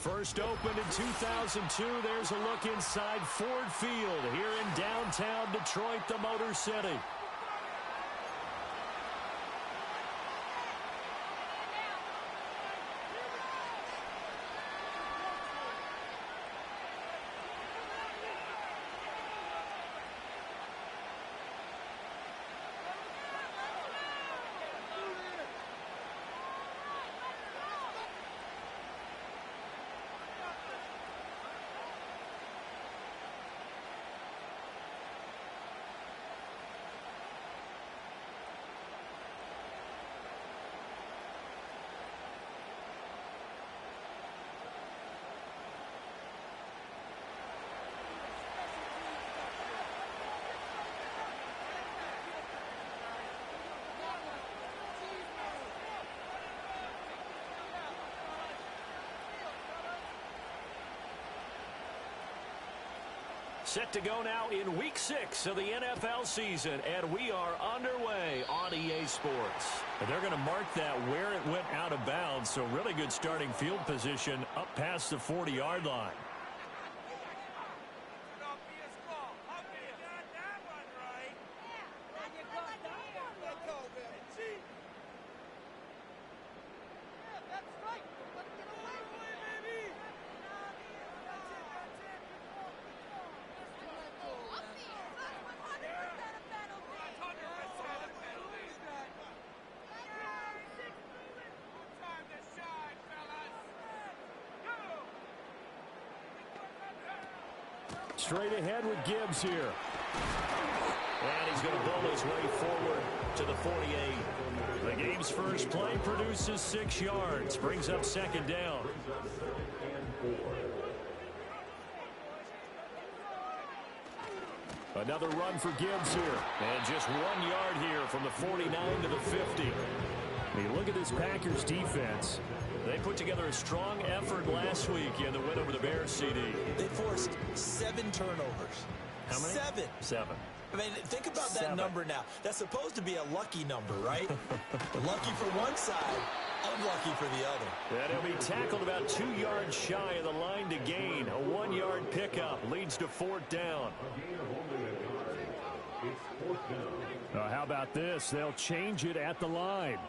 First opened in 2002, there's a look inside Ford Field here in downtown Detroit, the Motor City. Set to go now in Week 6 of the NFL season, and we are underway on EA Sports. And they're going to mark that where it went out of bounds, so really good starting field position up past the 40-yard line. Straight ahead with Gibbs here. And he's going to bowl his way forward to the 48. The game's first play produces 6 yards. Brings up second down. Another run for Gibbs here. And just 1 yard here from the 49 to the 50. You look at this Packers defense. They put together a strong effort last week in the win over the Bears, CD. They forced 7 turnovers. How many? 7. I mean, think about that number now. That's supposed to be a lucky number, right? Lucky for one side, unlucky for the other. And he'll be tackled about 2 yards shy of the line to gain. A 1-yard pickup leads to 4th down. How about this? They'll change it at the line.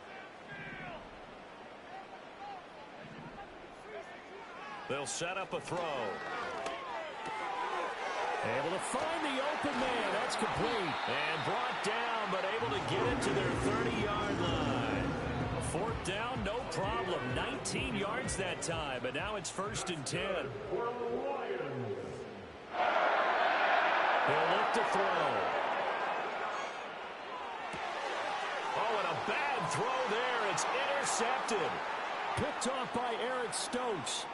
They'll set up a throw. Able to find the open man. That's complete. And brought down, but able to get it to their 30-yard line. A 4th down, no problem. 19 yards that time, but now it's 1st and 10. They'll look to throw. Oh, and a bad throw there. It's intercepted. Picked off by Eric Stokes.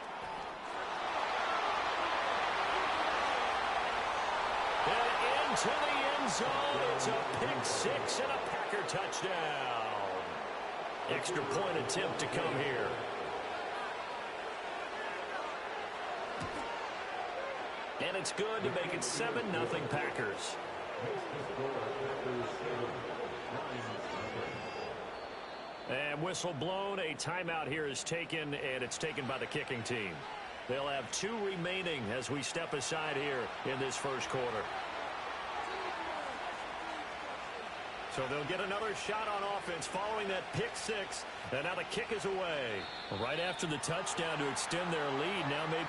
And into the end zone. It's a pick 6 and a Packer touchdown. Extra point attempt to come here. And it's good to make it 7-0 Packers. And whistle blown. A timeout here is taken, and it's taken by the kicking team. They'll have 2 remaining as we step aside here in this first quarter. So they'll get another shot on offense following that pick 6. And now the kick is away. Right after the touchdown to extend their lead. Now maybe...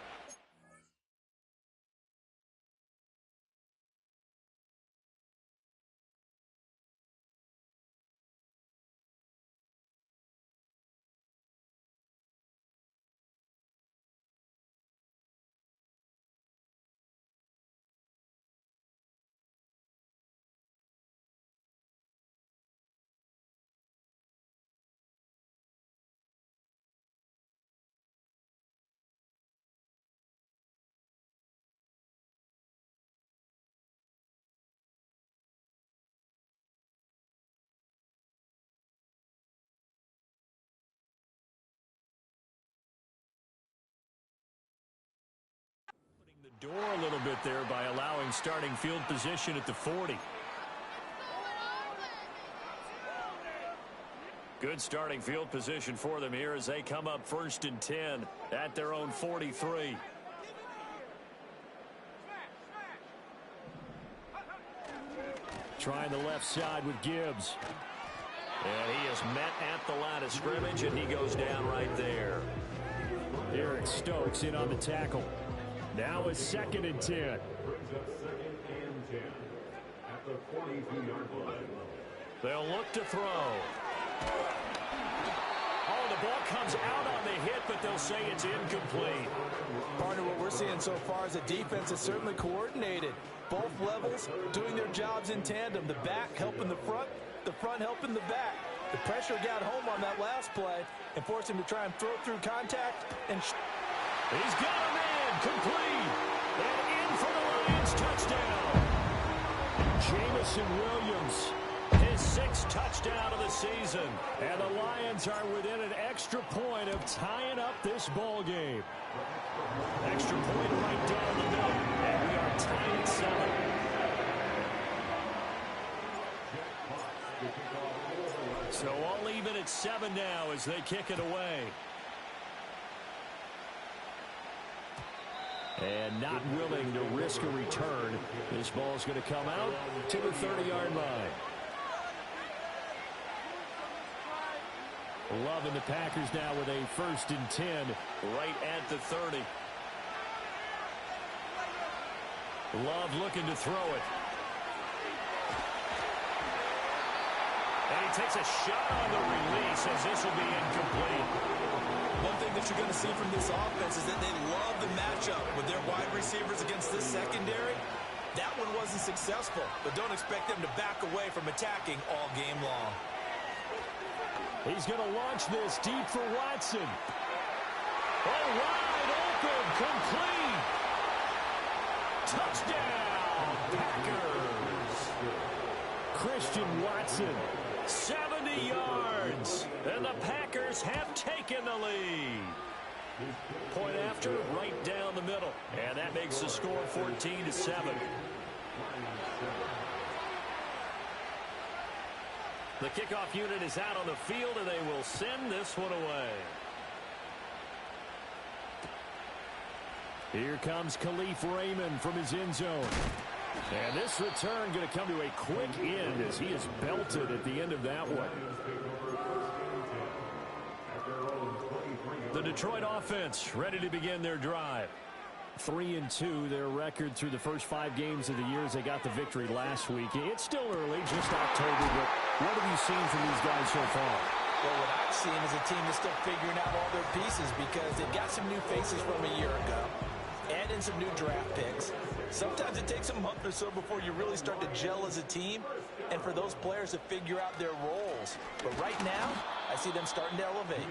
the door a little bit there by allowing starting field position at the 40. Good starting field position for them here as they come up 1st and 10 at their own 43. Trying the left side with Gibbs. And he is met at the line of scrimmage, and he goes down right there. Eric Stokes in on the tackle. Now it's 2nd and 10. They'll look to throw. Oh, the ball comes out on the hit, but they'll say it's incomplete. Partner, what we're seeing so far is the defense is certainly coordinated. Both levels doing their jobs in tandem. The back helping the front helping the back. The pressure got home on that last play and forced him to try and throw through contact. And he's got a man complete. And in for the Lions touchdown. Jamison Williams, his 6th touchdown of the season. And the Lions are within an extra point of tying up this ball game. Extra point right down the middle. And we are tied at 7. So all even at 7 now as they kick it away. And not willing to risk a return. This ball's going to come out to the 30-yard line. Love and the Packers now with a 1st and 10 right at the 30. Love looking to throw it. And he takes a shot on the release as this will be incomplete. one thing that you're going to see from this offense is that they love the matchup with their wide receivers against this secondary. That one wasn't successful, but don't expect them to back away from attacking all game long. He's going to launch this deep for Watson. Oh, wide open, complete. Touchdown, Packers. Christian Watson, 70 yards, and the Packers have taken the lead. Point after, right down the middle, and that makes the score 14-7. The kickoff unit is out on the field, and they will send this one away. Here comes Khalif Raymond from his end zone. And this return going to come to a quick end as he is belted at the end of that one. The Detroit offense ready to begin their drive. 3-2, their record through the first 5 games of the year as they got the victory last week. It's still early, just October, but what have you seen from these guys so far? Well, what I've seen is a team that's still figuring out all their pieces because they've got some new faces from a year ago, add in some new draft picks. Sometimes it takes a month or so before you really start to gel as a team and for those players to figure out their roles. But right now, I see them starting to elevate.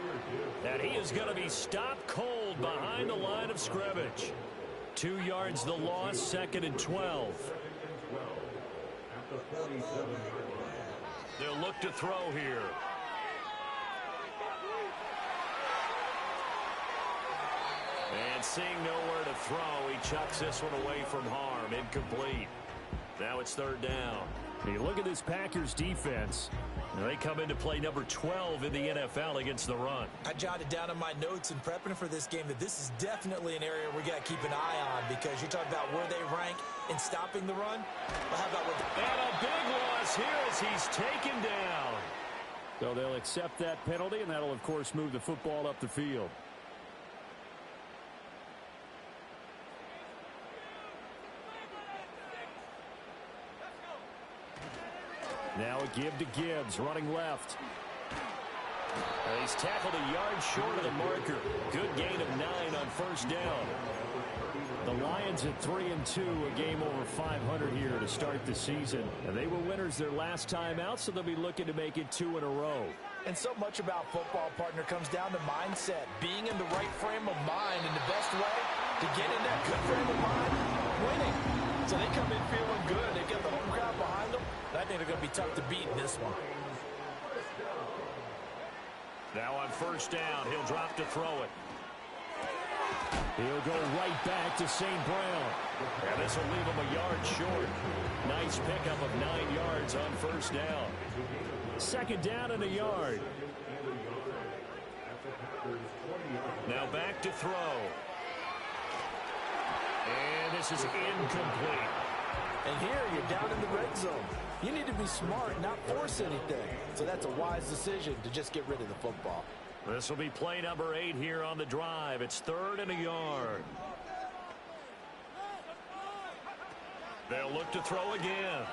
And he is going to be stopped cold behind the line of scrimmage. 2 yards the loss, 2nd and 12. They'll look to throw here. And seeing nowhere to throw, he chucks this one away from harm. Incomplete. Now it's 3rd down. You look at this Packers defense. They come into play number 12 in the NFL against the run. I jotted down in my notes in prepping for this game that this is definitely an area we got to keep an eye on because you're talking about where they rank in stopping the run. Well, how about and a big loss here as he's taken down. So they'll accept that penalty, and that'll, of course, move the football up the field. Now a give to Gibbs, running left. And he's tackled a yard short of the marker. Good gain of 9 on 1st down. The Lions at 3-2, a game over 500 here to start the season. And they were winners their last time out, so they'll be looking to make it 2 in a row. And so much about football, partner, comes down to mindset. Being in the right frame of mind, and the best way to get in that good frame of mind, winning. So they come in feeling good. They've got the home crowd behind them. I think they're going to be tough to beat in this one. Now on 1st down, he'll drop to throw it. He'll go right back to St. Brown. And this will leave him a yard short. Nice pickup of 9 yards on 1st down. Second down and a yard. Now back to throw. And this is incomplete. And here you're down in the red zone. You need to be smart, not force anything. So that's a wise decision to just get rid of the football. This will be play number 8 here on the drive. It's 3rd and a yard. They'll look to throw again.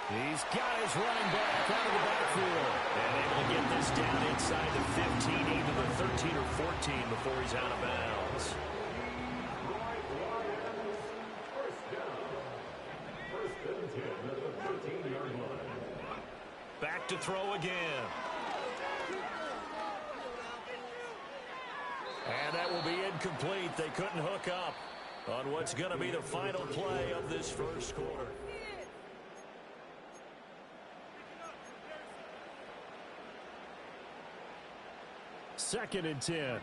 He's got his running back out of the backfield. And able to get this down inside the 15, either the 13 or 14 before he's out of bounds. Back to throw again. And that will be incomplete. They couldn't hook up on what's going to be the final play of this first quarter. Second and 10.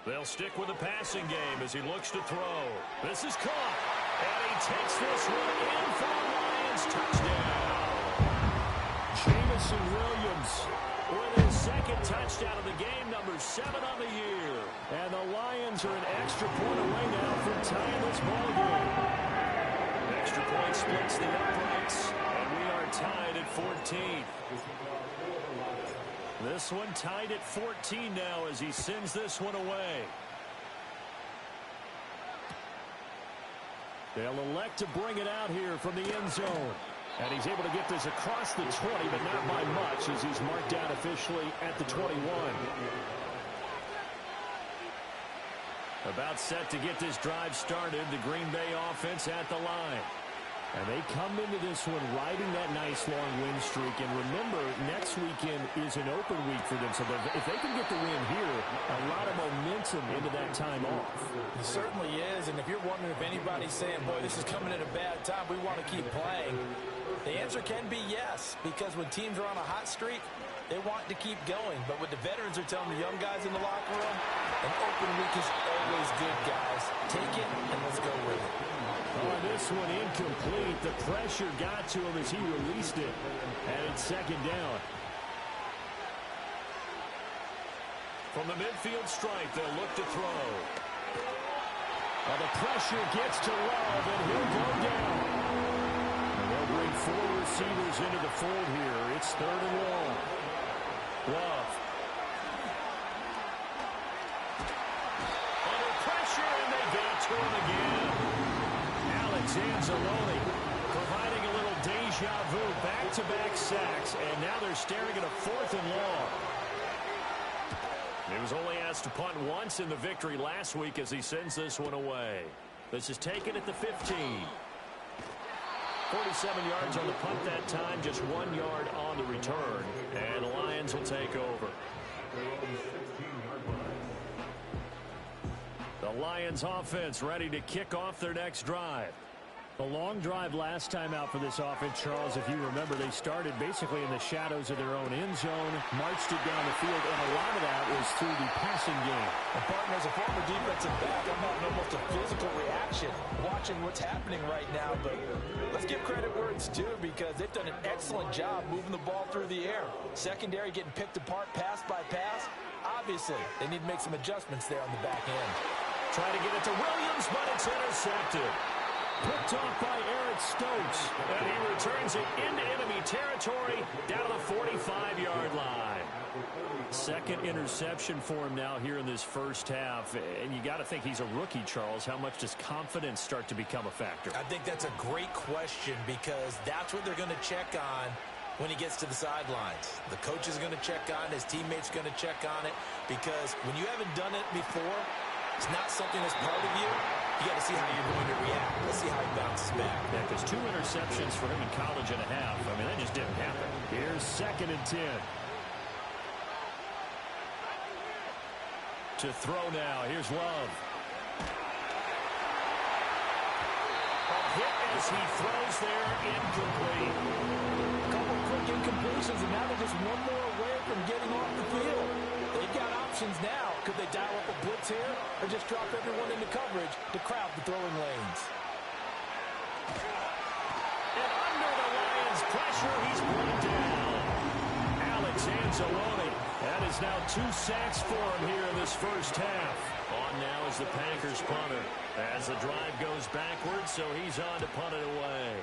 They'll stick with the passing game as he looks to throw. This is caught. And he takes this one in for the Lions. Touchdown. Jameson Williams with his second touchdown of the game, number 7 on the year. And the Lions are an extra point away now from tying this ball game. Extra point splits the uprights, and we are tied at 14. This one tied at 14 now as he sends this one away. They'll elect to bring it out here from the end zone. And he's able to get this across the 20, but not by much as he's marked down officially at the 21. About set to get this drive started, the Green Bay offense at the line. And they come into this one riding that nice long win streak. And remember, next weekend is an open week for them. So if they can get the win here, a lot of momentum into that time off. It certainly is. And if you're wondering if anybody's saying, boy, this is coming at a bad time, we want to keep playing, the answer can be yes. Because when teams are on a hot streak, they want to keep going. But what the veterans are telling the young guys in the locker room, an open week is always good, guys. Take it and let's go with it. Oh, this one incomplete. The pressure got to him as he released it. And it's second down. From the midfield stripe, they'll look to throw. Well, the pressure gets to Love, and he'll go down. And they'll bring 4 receivers into the fold here. It's 3rd and long. Love. Under pressure, and they get to him again. Alex Anzalone providing a little deja vu, back-to-back sacks, and now they're staring at a 4th and long. He was only asked to punt once in the victory last week as he sends this one away. This is taken at the 15. 47 yards on the punt that time, just 1 yard on the return, and the Lions will take over. The Lions offense ready to kick off their next drive. A long drive last time out for this offense, Charles. If you remember, they started basically in the shadows of their own end zone, marched it down the field, and a lot of that was through the passing game. And partner, as a former defensive back, I'm having almost a physical reaction watching what's happening right now. But let's give credit where it's due because they've done an excellent job moving the ball through the air. Secondary getting picked apart pass by pass. Obviously, they need to make some adjustments there on the back end. Trying to get it to Williams, but it's intercepted. Picked off by Eric Stokes, and he returns it into enemy territory down to the 45-yard line. Second interception for him now here in this first half, and you got to think he's a rookie, Charles. How much does confidence start to become a factor? I think that's a great question because that's what they're going to check on when he gets to the sidelines. The coach is going to check on it, his teammates going to check on it, because when you haven't done it before, it's not something that's part of you. You got to see how you're going to react. Let's see how he bounces back. Yeah, because 2 interceptions for him in college and a half. I mean, that just didn't happen. Here's 2nd and 10. To throw now. Here's Love. A hit as he throws there, incomplete. A couple quick incompletions, and now they're just one more away from getting off the field. They've got options now. Could they dial up a blitz here or just drop everyone into coverage to crowd the throwing lanes. And under the Lions' pressure, he's brought down. Alex Anzalone. That is now 2 sacks for him here in this first half. On now is the Packers punter. As the drive goes backwards, so he's on to punt it away.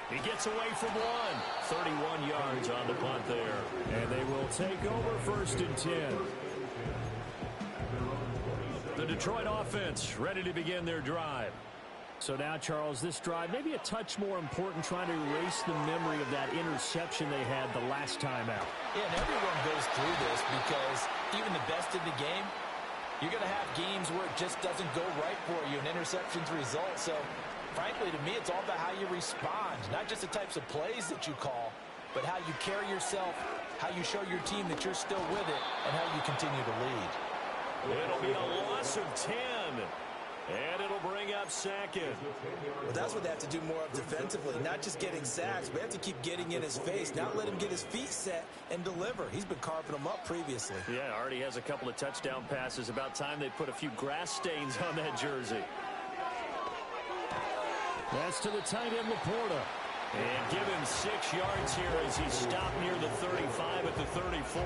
He gets away from one. 31 yards on the punt there. And they will take over 1st and 10. The Detroit offense ready to begin their drive. So now, Charles, this drive maybe a touch more important, trying to erase the memory of that interception they had the last time out. Yeah, and everyone goes through this because even the best in the game, you're going to have games where it just doesn't go right for you, and interceptions result. So, frankly, to me, it's all about how you respond, not just the types of plays that you call, but how you carry yourself, how you show your team that you're still with it, and how you continue to lead. It'll be a loss of 10. And it'll bring up 2nd. Well, that's what they have to do more of defensively, not just getting sacks, but they have to keep getting in his face, not let him get his feet set and deliver. He's been carving them up previously. Yeah, already has a couple of touchdown passes. About time they put a few grass stains on that jersey. That's to the tight end, Laporta. And given 6 yards here as he stopped near the 35 at the 34.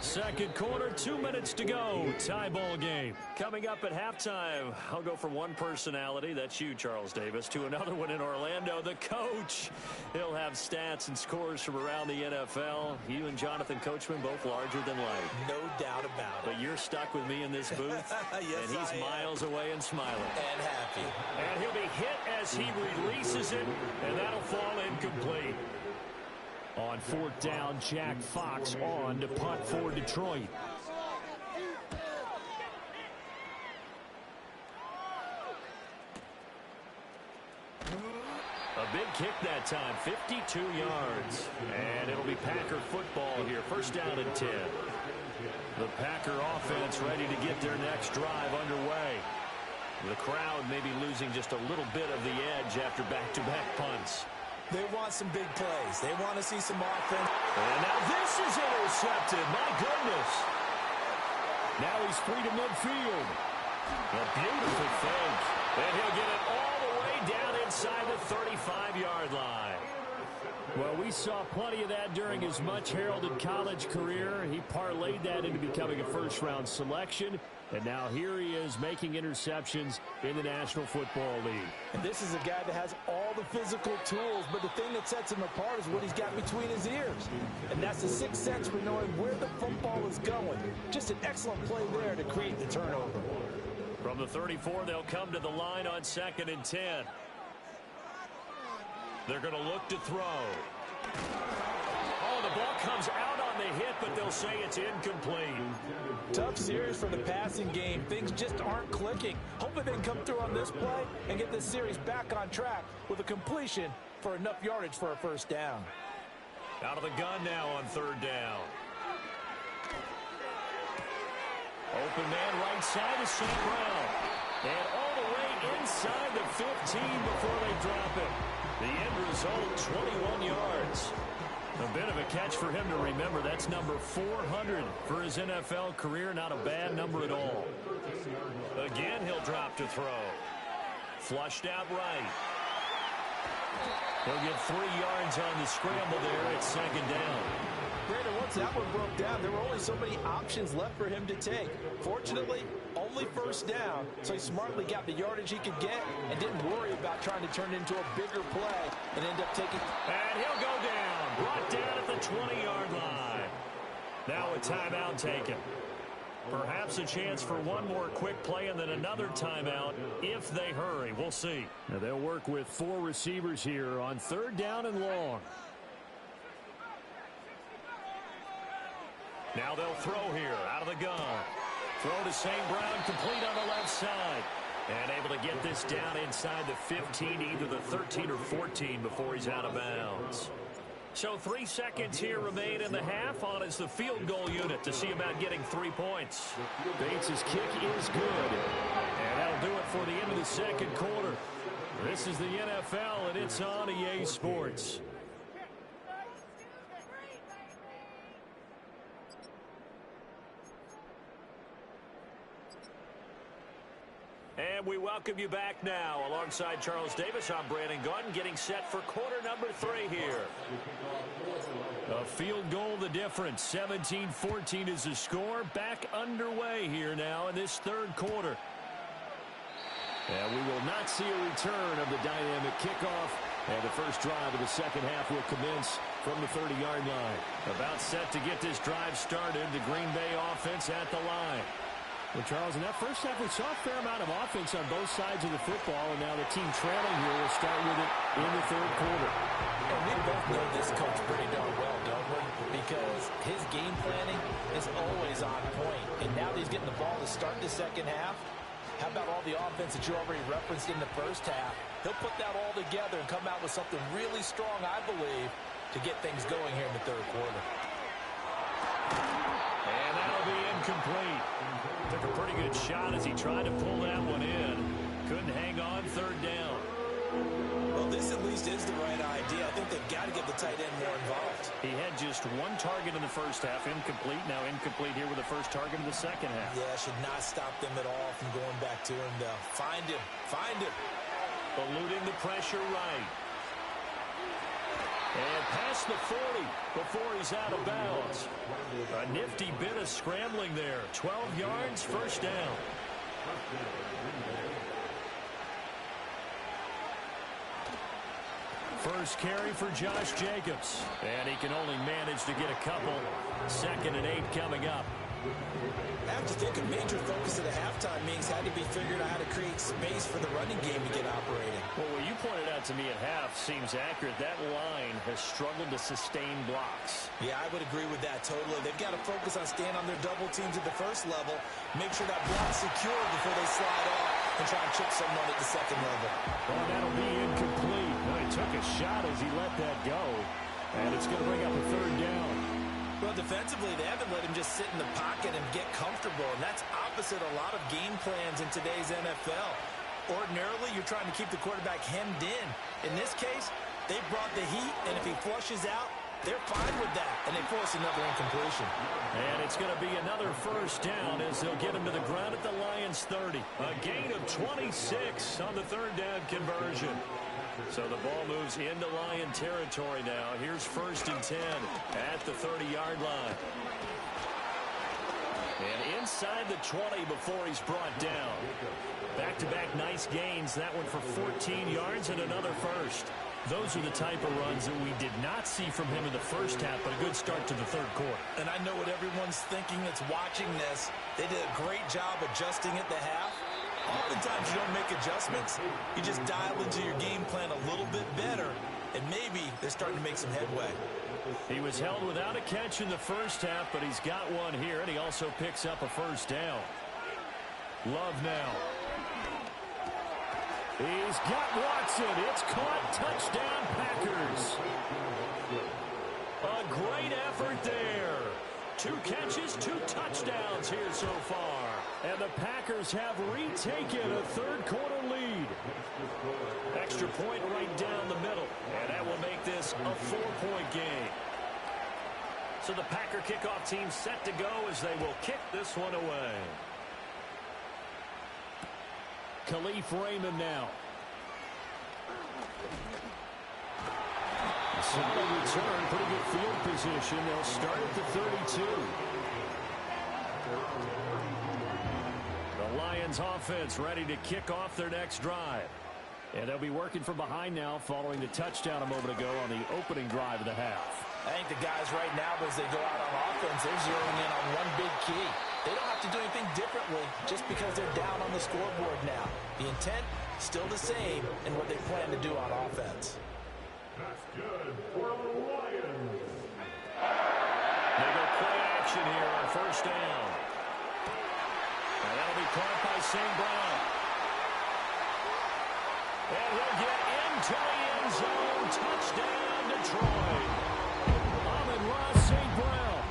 Second quarter, 2 minutes to go. Tie ball game. Coming up at halftime, I'll go from one personality, that's you, Charles Davis, to another one in Orlando, the coach. He'll have stats and scores from around the NFL. You and Jonathan Coachman both larger than life. No doubt about it. But you're stuck with me in this booth, yes, and he's miles away and smiling. And happy. And he'll be hit as he releases it, and that'll fall incomplete. On 4th down, Jack Fox on to punt for Detroit. A big kick that time, 52 yards. And it'll be Packer football here, 1st down and 10. The Packer offense ready to get their next drive underway. The crowd may be losing just a little bit of the edge after back-to-back punts. They want some big plays. They want to see some offense. And now this is intercepted. My goodness. Now he's free to midfield. A beautiful fake. And he'll get it all the way down inside the 35-yard line. Well, we saw plenty of that during his much-heralded college career. He parlayed that into becoming a first-round selection. And now here he is making interceptions in the National Football League. And this is a guy that has all the physical tools, but the thing that sets him apart is what he's got between his ears. And that's the sixth sense for knowing where the football is going. Just an excellent play there to create the turnover. From the 34, they'll come to the line on 2nd and 10. They're going to look to throw. Oh, the ball comes out on the hit, but they'll say it's incomplete. Tough series for the passing game. Things just aren't clicking. Hopefully they can come through on this play and get this series back on track with a completion for enough yardage for a 1st down. Out of the gun now on 3rd down. Open man right side is St. Brown. And all the way inside the 15 before they drop it. The end result, 21 yards. A bit of a catch for him to remember. That's number 400 for his NFL career. Not a bad number at all. Again, he'll drop to throw. Flushed out right. He'll get 3 yards on the scramble there at 2nd down. Brandon, once that one broke down, there were only so many options left for him to take. Fortunately, only 1st down, so he smartly got the yardage he could get and didn't worry about trying to turn it into a bigger play and end up taking. And he'll go down, brought down at the 20-yard line. Now a timeout taken. Perhaps a chance for one more quick play and then another timeout if they hurry. We'll see. Now they'll work with 4 receivers here on 3rd down and long. Now they'll throw here out of the gun. Throw to St. Brown, complete on the left side. And able to get this down inside the 15, either the 13 or 14 before he's out of bounds. So 3 seconds here remain in the half. On is the field goal unit to see about getting 3 points. Bates' kick is good. And that'll do it for the end of the 2nd quarter. This is the NFL, and it's on EA Sports. And we welcome you back now. Alongside Charles Davis, I'm Brandon Gaudin, getting set for quarter number 3 here. A field goal the difference. 17-14 is the score. Back underway here now in this third quarter. And we will not see a return of the dynamic kickoff. And the first drive of the second half will commence from the 30-yard line. About set to get this drive started. The Green Bay offense at the line. Well, Charles, in that first half, we saw a fair amount of offense on both sides of the football, and now the team trailing here will start with it in the third quarter. And we both know this coach pretty darn well, don't we? Because his game planning is always on point. And now that he's getting the ball to start the second half, how about all the offense that you already referenced in the first half? He'll put that all together and come out with something really strong, I believe, to get things going here in the third quarter. And that'll be incomplete. Took a pretty good shot as he tried to pull that one in. Couldn't hang on third down. Well, this at least is the right idea. I think they've got to get the tight end more involved. He had just one target in the first half, incomplete. Now incomplete here with the first target in the second half. Yeah, should not stop them at all from going back to him, though. Find him. Find him. Eluding the pressure right. And past the 40 before he's out of bounds. A nifty bit of scrambling there. 12 yards, first down. First carry for Josh Jacobs. And he can only manage to get a couple. 2nd and 8 coming up. I have to think a major focus at the halftime meetings had to be figured out how to create space for the running game to get operating. Well, what you pointed out to me at half seems accurate. That line has struggled to sustain blocks. Yeah, I would agree with that totally. They've got to focus on staying on their double teams at the first level, make sure that block's secure before they slide off and try and chip someone at the second level. Well, that'll be incomplete. Well, he took a shot as he let that go, and it's going to bring up a third down. Well, defensively, they haven't let him just sit in the pocket and get comfortable, and that's opposite a lot of game plans in today's NFL. Ordinarily, you're trying to keep the quarterback hemmed in. In this case, they brought the heat, and if he flushes out, they're fine with that, and they force another incompletion. And it's going to be another first down as they'll get him to the ground at the Lions' 30. A gain of 26 on the third down conversion. So the ball moves into Lion territory now. Here's 1st and 10 at the 30-yard line. And inside the 20 before he's brought down. Back-to-back nice gains. That one for 14 yards and another first. Those are the type of runs that we did not see from him in the first half, but a good start to the third quarter. And I know what everyone's thinking that's watching this. They did a great job adjusting at the half. Oftentimes you don't make adjustments. You just dial into your game plan a little bit better, and maybe they're starting to make some headway. He was held without a catch in the first half, but he's got one here, and he also picks up a first down. Love now. He's got Watson. It's caught. Touchdown, Packers. A great effort there. 2 catches, 2 touchdowns here so far. And the Packers have retaken a third quarter lead. Extra point right down the middle. And that will make this a 4-point game. So the Packer kickoff team set to go as they will kick this one away. Khalif Raymond now. Solid return, pretty good field position. They'll start at the 32. The Lions offense ready to kick off their next drive. And they'll be working from behind now following the touchdown a moment ago on the opening drive of the half. I think the guys right now, as they go out on offense, they're zeroing in on one big key. They don't have to do anything differently just because they're down on the scoreboard now. The intent, still the same in what they plan to do on offense. That's good for the Lions. They go play action here on first down. And that'll be caught by St. Brown. And he'll get into the end zone. Touchdown, Detroit. Amon-Ra St. Brown,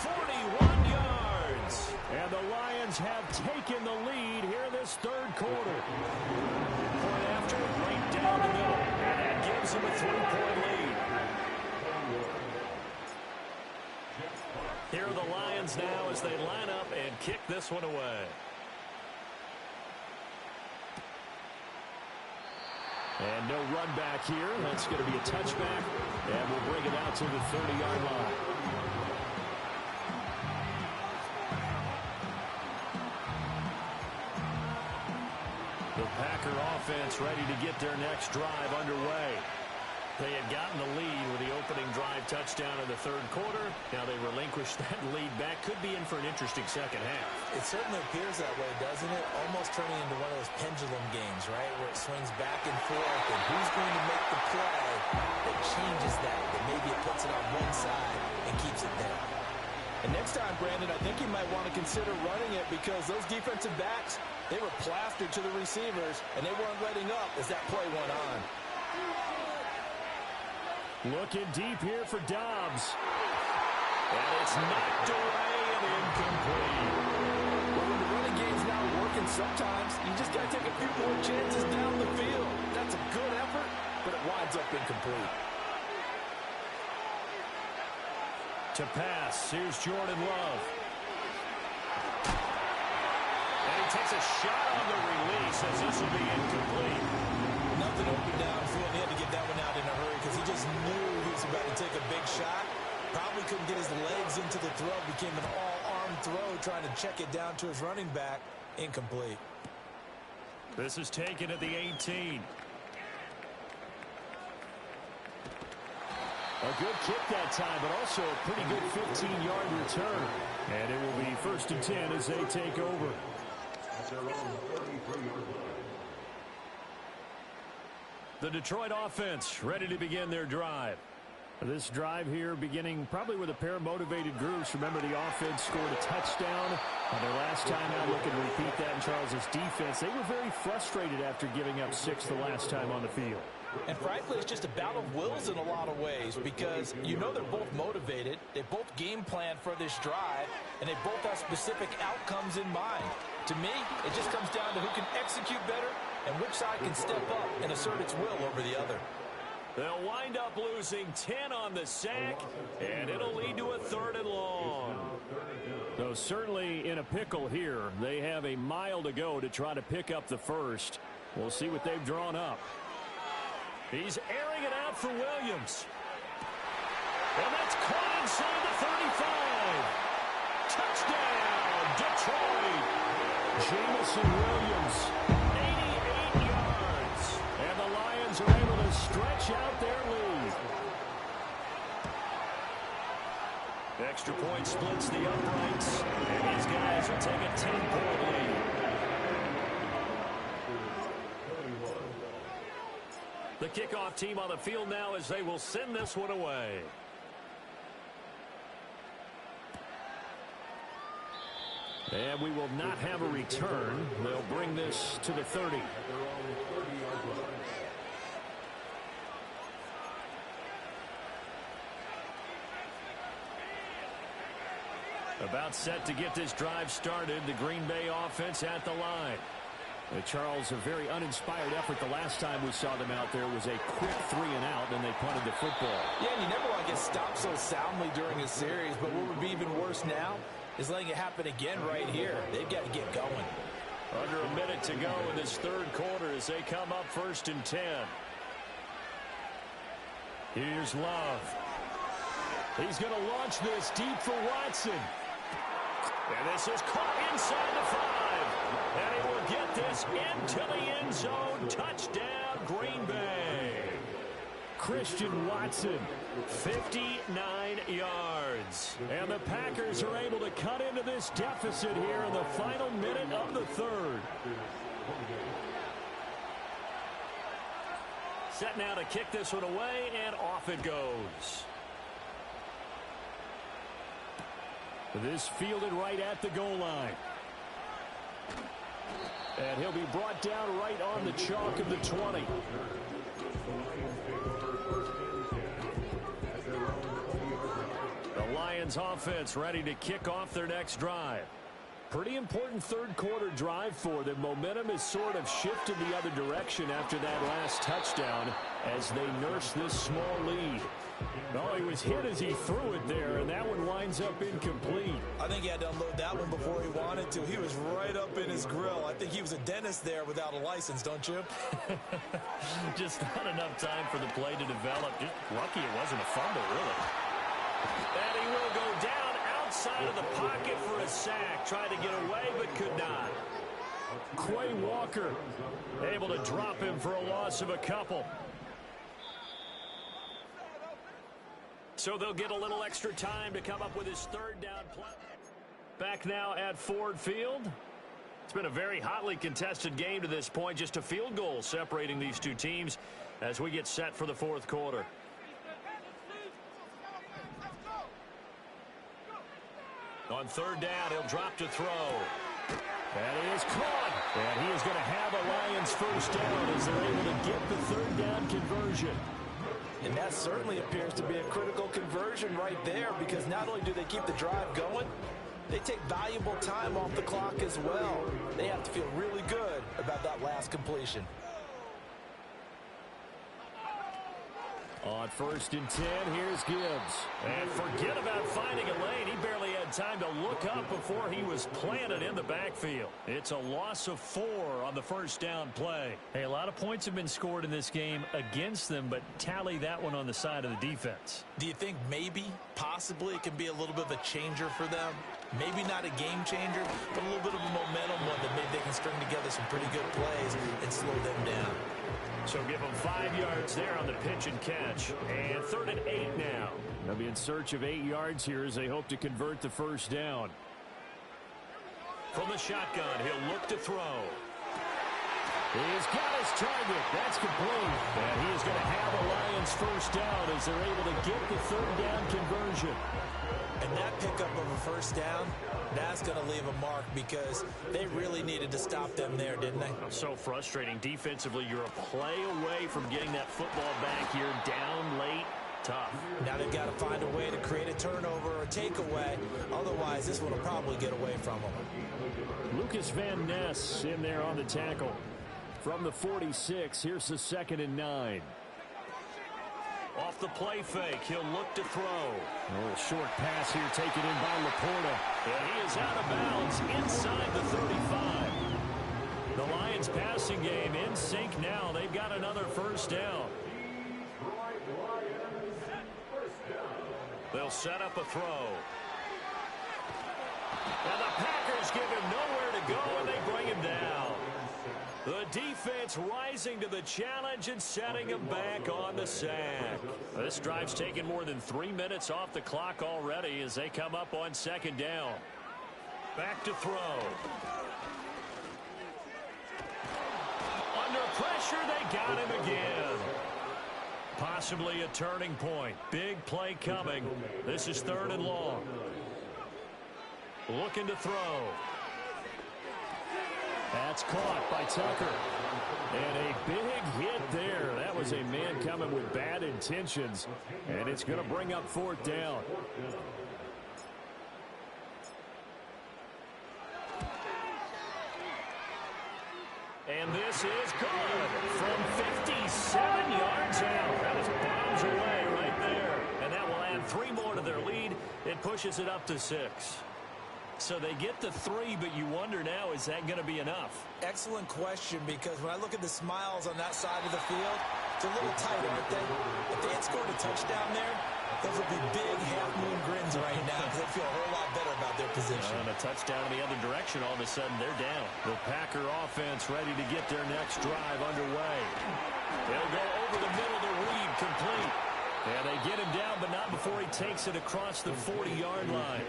41 yards. And the Lions have taken the lead here this third quarter. Point after, right down the middle. And that gives them a 3-point lead. Here are the Lions now as they line up and kick this one away. And no run back here. That's going to be a touchback. And we'll bring it out to the 30-yard line. The Packer offense ready to get their next drive underway. They had gotten the lead with the opening drive touchdown in the third quarter. Now they relinquished that lead back. Could be in for an interesting second half. It certainly appears that way, doesn't it? Almost turning into one of those pendulum games, right, where it swings back and forth, and who's going to make the play that changes that maybe it puts it on one side and keeps it there. And next time, Brandon, I think you might want to consider running it because those defensive backs, they were plastered to the receivers, and they weren't letting up as that play went on. Looking deep here for Dobbs. And it's knocked away and incomplete. Well, when the running game's not working sometimes, you just got to take a few more chances down the field. That's a good effort, but it winds up incomplete. To pass, here's Jordan Love. And he takes a shot on the release as this will be incomplete. Nothing open downfield. He had to get that one out in a hurry because he just knew he was about to take a big shot. Probably couldn't get his legs into the throw. Became an all-arm throw trying to check it down to his running back. Incomplete. This is taken at the 18. A good kick that time, but also a pretty good 15-yard return. And it will be 1st and 10 as they take over. The Detroit offense ready to begin their drive. This drive here beginning probably with a pair of motivated groups. Remember, the offense scored a touchdown on their last time out. Looking to repeat that in Charles' defense. They were very frustrated after giving up 6 the last time on the field. And frankly, it's just a battle of wills in a lot of ways because you know they're both motivated. They both game plan for this drive, and they both have specific outcomes in mind. To me, it just comes down to who can execute better and which side can step up and assert its will over the other. They'll wind up losing 10 on the sack, and it'll lead to a 3rd and long. So certainly in a pickle here. They have a mile to go to try to pick up the first. We'll see what they've drawn up. He's airing it out for Williams. And that's caught inside the 35. Touchdown, Detroit. Jamison Williams, 88 yards. And the Lions are able to stretch out their lead. Extra point splits the uprights. And these guys will take a 10-point lead. The kickoff team on the field now as they will send this one away. And we will not have a return. They'll bring this to the 30. About set to get this drive started. The Green Bay offense at the line. Charles, a very uninspired effort the last time we saw them out there was a quick 3-and-out, and they punted the football. Yeah, and you never want to get stopped so soundly during a series, but what would be even worse now is letting it happen again right here. They've got to get going. Under a minute to go in this third quarter as they come up 1st and 10. Here's Love. He's going to launch this deep for Watson. And this is caught inside the 5. And he will get this into the end zone. Touchdown, Green Bay. Christian Watson, 59 yards. And the Packers are able to cut into this deficit here in the final minute of the third. Set now to kick this one away, and off it goes. This fielded right at the goal line. And he'll be brought down right on the chalk of the 20. The Lions offense ready to kick off their next drive. Pretty important third quarter drive for them. Momentum is sort of shifted the other direction after that last touchdown as they nurse this small lead. Oh, he was hit as he threw it there, and that one winds up incomplete. I think he had to unload that one before he wanted to. He was right up in his grill. I think he was a dentist there without a license, don't you? Just not enough time for the play to develop. Just lucky it wasn't a fumble, really. And he will go down outside of the pocket for a sack. Tried to get away, but could not. Quay Walker able to drop him for a loss of a couple. So they'll get a little extra time to come up with his third down play. Back now at Ford Field. It's been a very hotly contested game to this point. Just a field goal separating these two teams as we get set for the fourth quarter. On third down, he'll drop to throw. That is caught. And he is going to have a Lions first down as they're able to get the third down conversion. And that certainly appears to be a critical conversion right there, because not only do they keep the drive going, they take valuable time off the clock as well. They have to feel really good about that last completion. On 1st and 10, here's Gibbs. And forget about finding a lane. He barely had time to look up before he was planted in the backfield. It's a loss of 4 on the first down play. Hey, a lot of points have been scored in this game against them, but tally that one on the side of the defense. Do you think maybe, possibly, it can be a little bit of a changer for them? Maybe not a game changer, but a little bit of a momentum one that maybe they can string together some pretty good plays and slow them down. So give them 5 yards there on the pitch and catch. And 3rd and 8 now. They'll be in search of 8 yards here as they hope to convert the first down. From the shotgun, he'll look to throw. He's got his target. That's complete. And he is going to have a Lions first down as they're able to get the third down conversion. And that pickup of a first down, that's going to leave a mark because they really needed to stop them there, didn't they? So frustrating. Defensively, you're a play away from getting that football back here. Down late. Tough. Now they've got to find a way to create a turnover or a takeaway. Otherwise, this one will probably get away from them. Lucas Van Ness in there on the tackle. From the 46, here's the 2nd and 9. Off the play fake, he'll look to throw. A little short pass here taken in by Laporta. And he is out of bounds inside the 35. The Lions passing game in sync now. They've got another first down. They'll set up a throw. And the Packers give him nowhere to go, and they bring him down. The defense rising to the challenge and setting him back on the sack. This drive's taken more than 3 minutes off the clock already as they come up on 2nd down. Back to throw. Under pressure, they got him again. Possibly a turning point. Big play coming. This is 3rd and long. Looking to throw. That's caught by Tucker. And a big hit there. That was a man coming with bad intentions. And it's going to bring up 4th down. And this is good. From 57 yards out. That was bombs away right there. And that will add 3 more to their lead. It pushes it up to 6. So they get the 3, but you wonder now, is that going to be enough? Excellent question, because when I look at the smiles on that side of the field, it's a little tight, aren't they? If they had scored a touchdown there, those would be big half-moon grins right now because they feel a whole lot better about their position. And a touchdown in the other direction, all of a sudden they're down. The Packer offense ready to get their next drive underway. They'll go over the middle to Reed, complete. And they get him down, but not before he takes it across the 40-yard line.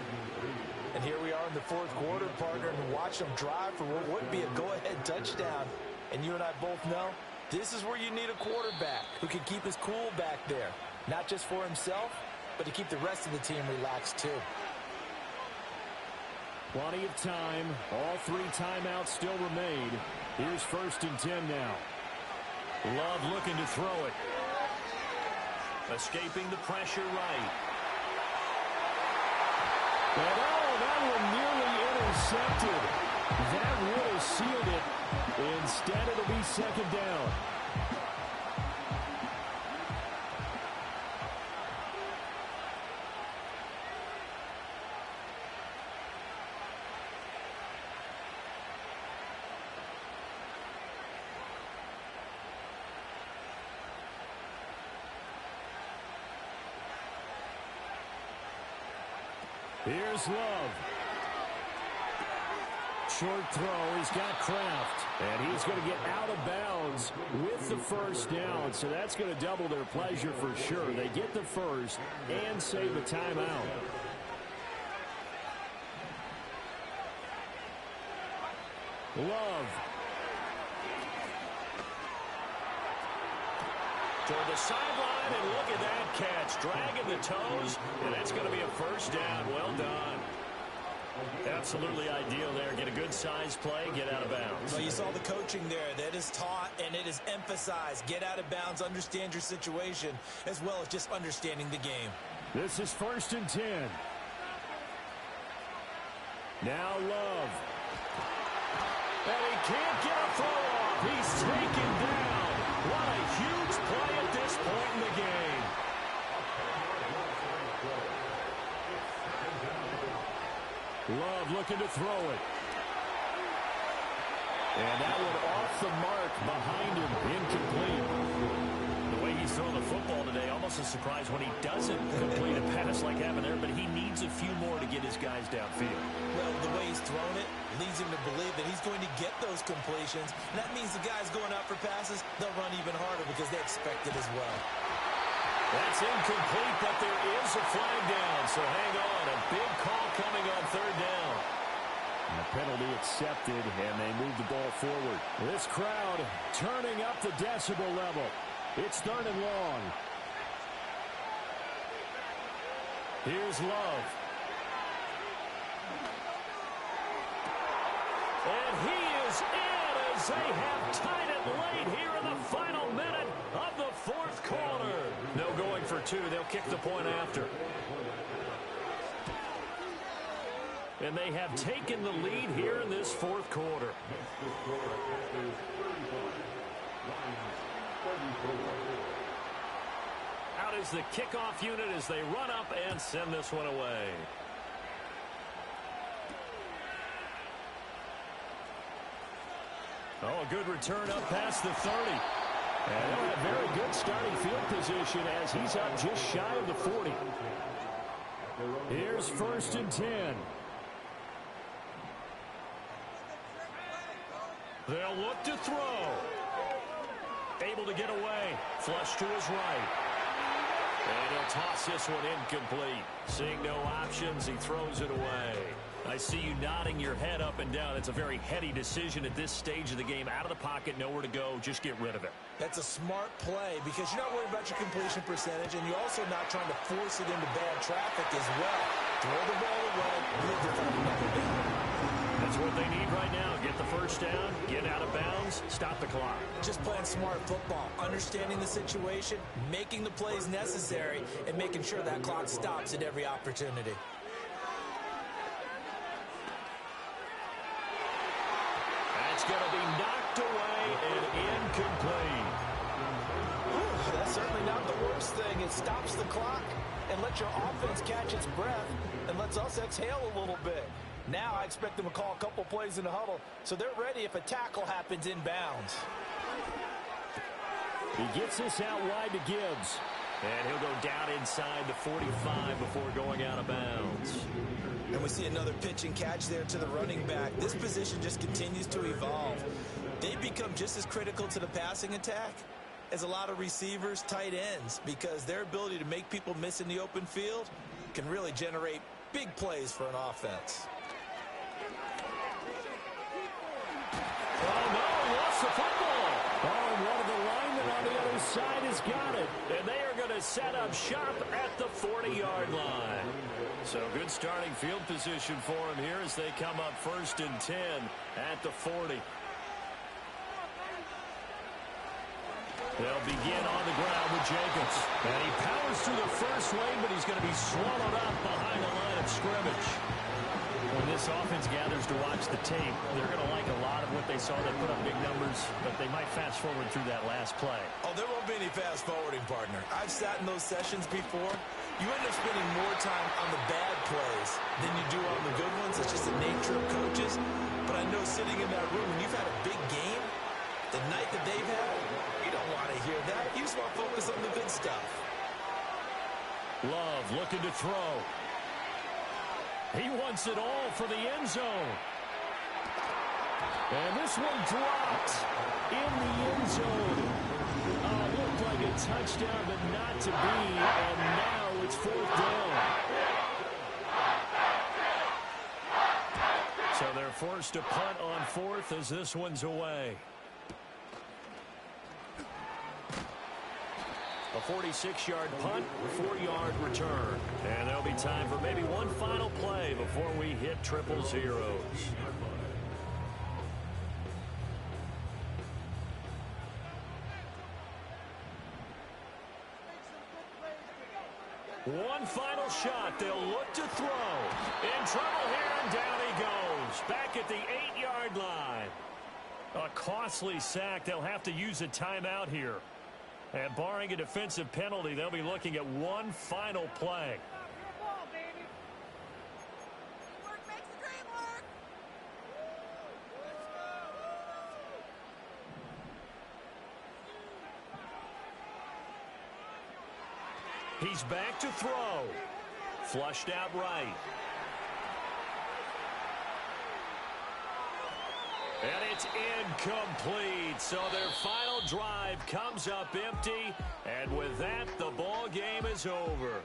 And here we are in the 4th quarter, partner, and watch them drive for what would be a go-ahead touchdown. And you and I both know this is where you need a quarterback who can keep his cool back there. Not just for himself, but to keep the rest of the team relaxed too. Plenty of time. All 3 timeouts still remain. Here's 1st and 10 now. Love looking to throw it. Escaping the pressure right. And that one nearly intercepted. That would have sealed it. Instead, it'll be 2nd down. Here's Love. Short throw. He's got Kraft. And he's going to get out of bounds with the first down. So that's going to double their pleasure for sure. They get the first and save a timeout. Love. Toward the sideline, and look at that catch. Dragging the toes, and that's going to be a first down. Well done. Absolutely ideal there. Get a good size play, get out of bounds. Well, you saw the coaching there. That is taught and it is emphasized. Get out of bounds, understand your situation, as well as just understanding the game. This is 1st and 10. Now Love. And he can't get a throw off. He's taken down. What a huge play at this point in the game. Love looking to throw it. And that one off the mark behind him. Incomplete. The way he's throwing the football today, almost a surprise when he doesn't complete a pass like having there, but he needs a few more to get his guys downfield. Well, the way he's thrown it leads him to believe that he's going to get those completions. And that means the guys going out for passes, they'll run even harder because they expect it as well. That's incomplete, but there is a flag down, so hang on. A big call coming on 3rd down. And the penalty accepted, and they move the ball forward. This crowd turning up the decibel level. It's 3rd and long. Here's Love. And he is in as they have tied it late here in the final minute of the 4th quarter. No going for 2. They'll kick the point after. And they have taken the lead here in this 4th quarter. Out is the kickoff unit as they run up and send this one away. Oh, a good return up past the 30. And they'll have very good starting field position as he's up just shy of the 40. Here's 1st and 10. They'll look to throw. Able to get away. Flush to his right. And he'll toss this one incomplete. Seeing no options, he throws it away. I see you nodding your head up and down. It's a very heady decision at this stage of the game. Out of the pocket, nowhere to go. Just get rid of it. That's a smart play because you're not worried about your completion percentage, and you're also not trying to force it into bad traffic as well. Throw the ball away, leave the field another down. That's what they need right now. Get the first down, get out of bounds, stop the clock. Just playing smart football, understanding the situation, making the plays necessary, and making sure that clock stops at every opportunity. That's going to be knocked away and incomplete. Ooh, that's certainly not the worst thing. It stops the clock and lets your offense catch its breath and lets us exhale a little bit. Now I expect them to call a couple plays in the huddle, so they're ready if a tackle happens inbounds. He gets this out wide to Gibbs. And he'll go down inside the 45 before going out of bounds. And we see another pitch and catch there to the running back. This position just continues to evolve. They become just as critical to the passing attack as a lot of receivers, tight ends, because their ability to make people miss in the open field can really generate big plays for an offense. Oh, no, he lost the football. Oh, and one of the linemen on the other side has got it. And they are going to set up shop at the 40-yard line. So good starting field position for him here as they come up 1st and 10 at the 40. They'll begin on the ground with Jacobs. And he powers through the first lane, but he's going to be swallowed up behind the line of scrimmage. When this offense gathers to watch the tape, they're going to like a lot of what they saw. They put up big numbers, but they might fast forward through that last play. Oh, there won't be any fast forwarding, partner. I've sat in those sessions before. You end up spending more time on the bad plays than you do on the good ones. It's just the nature of coaches. But I know sitting in that room, when you've had a big game, the night that they've had, you don't want to hear that. You just want to focus on the good stuff. Love looking to throw. He wants it all for the end zone. And this one dropped in the end zone. Looked like a touchdown, but not to be. And now it's 4th down. So they're forced to punt on 4th as this one's away. A 46-yard punt, 4-yard return. And there'll be time for maybe one final play before we hit triple zeros. One final shot. They'll look to throw. In trouble here, and down he goes. Back at the 8-yard line. A costly sack. They'll have to use a timeout here. And barring a defensive penalty, they'll be looking at one final play. He's back to throw. Flushed out right. And it's incomplete. So their final drive comes up empty. And with that, the ball game is over.